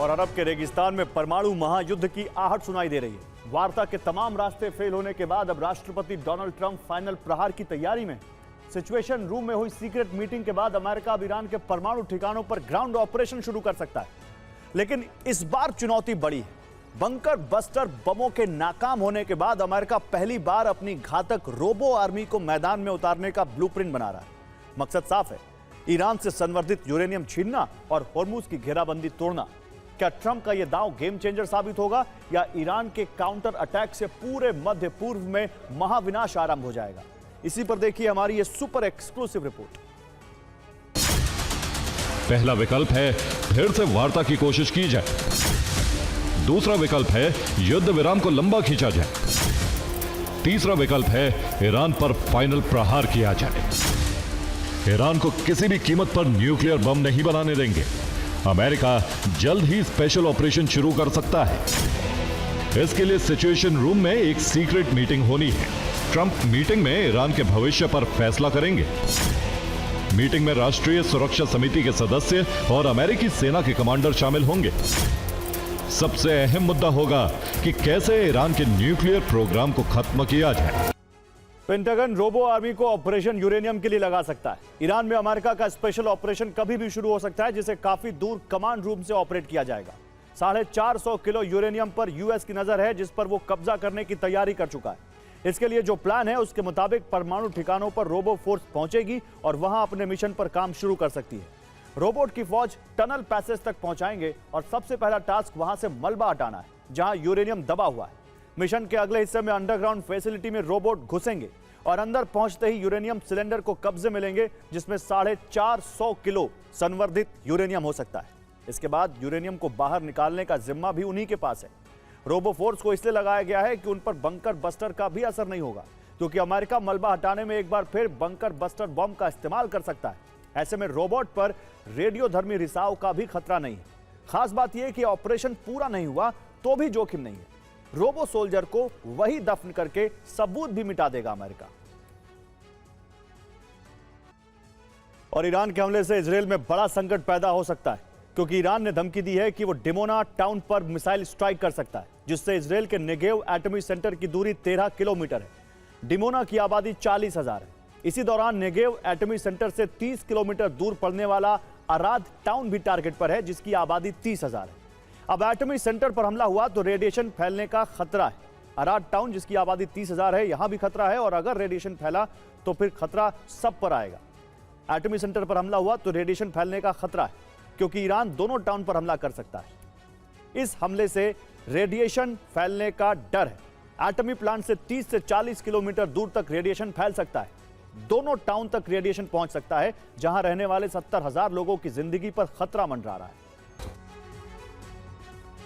और अरब के रेगिस्तान में परमाणु महायुद्ध की आहट सुनाई दे रही है। वार्ता के तमाम रास्ते फेल होने के बाद अब राष्ट्रपति डोनाल्ड ट्रंप फाइनल प्रहार की तैयारी में। सिचुएशन रूम में हुई सीक्रेट मीटिंग के बाद अमेरिका अब ईरान के परमाणु ठिकानों पर ग्राउंड ऑपरेशन शुरू कर सकता है, लेकिन इस बार चुनौती बड़ी है। बंकर बस्टर बमों के नाकाम होने के बाद अमेरिका पहली बार अपनी घातक रोबो आर्मी को मैदान में उतारने का ब्लूप्रिंट बना रहा है। मकसद साफ है, ईरान से संवर्धित यूरेनियम छीनना और होर्मुज की घेराबंदी तोड़ना। क्या ट्रंप का यह दांव गेम चेंजर साबित होगा या ईरान के काउंटर अटैक से पूरे मध्य पूर्व में महाविनाश आरंभ हो जाएगा? इसी पर देखिए हमारी ये सुपर एक्सक्लूसिव रिपोर्ट। पहला विकल्प है फिर से वार्ता की कोशिश की जाए। दूसरा विकल्प है युद्ध विराम को लंबा खींचा जाए। तीसरा विकल्प है ईरान पर फाइनल प्रहार किया जाए। ईरान को किसी भी कीमत पर न्यूक्लियर बम नहीं बनाने देंगे। अमेरिका जल्द ही स्पेशल ऑपरेशन शुरू कर सकता है। इसके लिए सिचुएशन रूम में एक सीक्रेट मीटिंग होनी है। ट्रंप मीटिंग में ईरान के भविष्य पर फैसला करेंगे। मीटिंग में राष्ट्रीय सुरक्षा समिति के सदस्य और अमेरिकी सेना के कमांडर शामिल होंगे। सबसे अहम मुद्दा होगा कि कैसे ईरान के न्यूक्लियर प्रोग्राम को खत्म किया जाए। पेंटागन रोबो आर्मी को ऑपरेशन यूरेनियम के लिए लगा सकता है। ईरान में अमेरिका का स्पेशल ऑपरेशन कभी भी शुरू हो सकता है, जिसे काफी दूर कमांड रूम से ऑपरेट किया जाएगा। 450 किलो यूरेनियम पर यूएस की नजर है, जिस पर वो कब्जा करने की तैयारी कर चुका है। इसके लिए जो प्लान है उसके मुताबिक परमाणु ठिकानों पर रोबो फोर्स पहुंचेगी और वहां अपने मिशन पर काम शुरू कर सकती है। रोबोट की फौज टनल पैसेज तक पहुंचाएंगे और सबसे पहला टास्क वहां से मलबा हटाना है, जहां यूरेनियम दबा हुआ है। मिशन के अगले हिस्से में अंडरग्राउंड फैसिलिटी में रोबोट घुसेंगे और अंदर पहुंचते ही यूरेनियम सिलेंडर को कब्जे में लेंगे, जिसमें 450 किलो संवर्धित यूरेनियम हो सकता है। इसके बाद यूरेनियम को बाहर निकालने का जिम्मा भी उन्हीं के पास है। रोबो फोर्स को इसलिए लगाया गया है कि उन पर बंकर बस्टर का भी असर नहीं होगा, क्योंकि अमेरिका मलबा हटाने में एक बार फिर बंकर बस्टर बम का इस्तेमाल कर सकता है। ऐसे में रोबोट पर रेडियोधर्मी रिसाव का भी खतरा नहीं है। खास बात यह कि ऑपरेशन पूरा नहीं हुआ तो भी जोखिम नहीं है। रोबो सोल्जर को वही दफन करके सबूत भी मिटा देगा अमेरिका। और ईरान के हमले से इजरायल में बड़ा संकट पैदा हो सकता है, क्योंकि ईरान ने धमकी दी है कि वो डिमोना टाउन पर मिसाइल स्ट्राइक कर सकता है, जिससे इजरायल के नेगेव एटमी सेंटर की दूरी 13 किलोमीटर है। डिमोना की आबादी 40,000 है। इसी दौरान नेगेव एटमी सेंटर से 30 किलोमीटर दूर पड़ने वाला अराद टाउन भी टारगेट पर है, जिसकी आबादी 30,000 है। अब एटमी सेंटर पर हमला हुआ तो रेडिएशन फैलने का खतरा है। अराद टाउन, जिसकी आबादी 30,000 है, यहां भी खतरा है, और अगर रेडिएशन फैला तो फिर खतरा सब पर आएगा। एटमी सेंटर पर हमला हुआ तो रेडिएशन फैलने का खतरा है, क्योंकि ईरान दोनों टाउन पर हमला कर सकता है। इस हमले से रेडिएशन फैलने का डर है। एटमी प्लांट से 30 से 40 किलोमीटर दूर तक रेडिएशन फैल सकता है। दोनों टाउन तक रेडिएशन पहुंच सकता है, जहां रहने वाले 70,000 लोगों की जिंदगी पर खतरा मंडरा रहा है।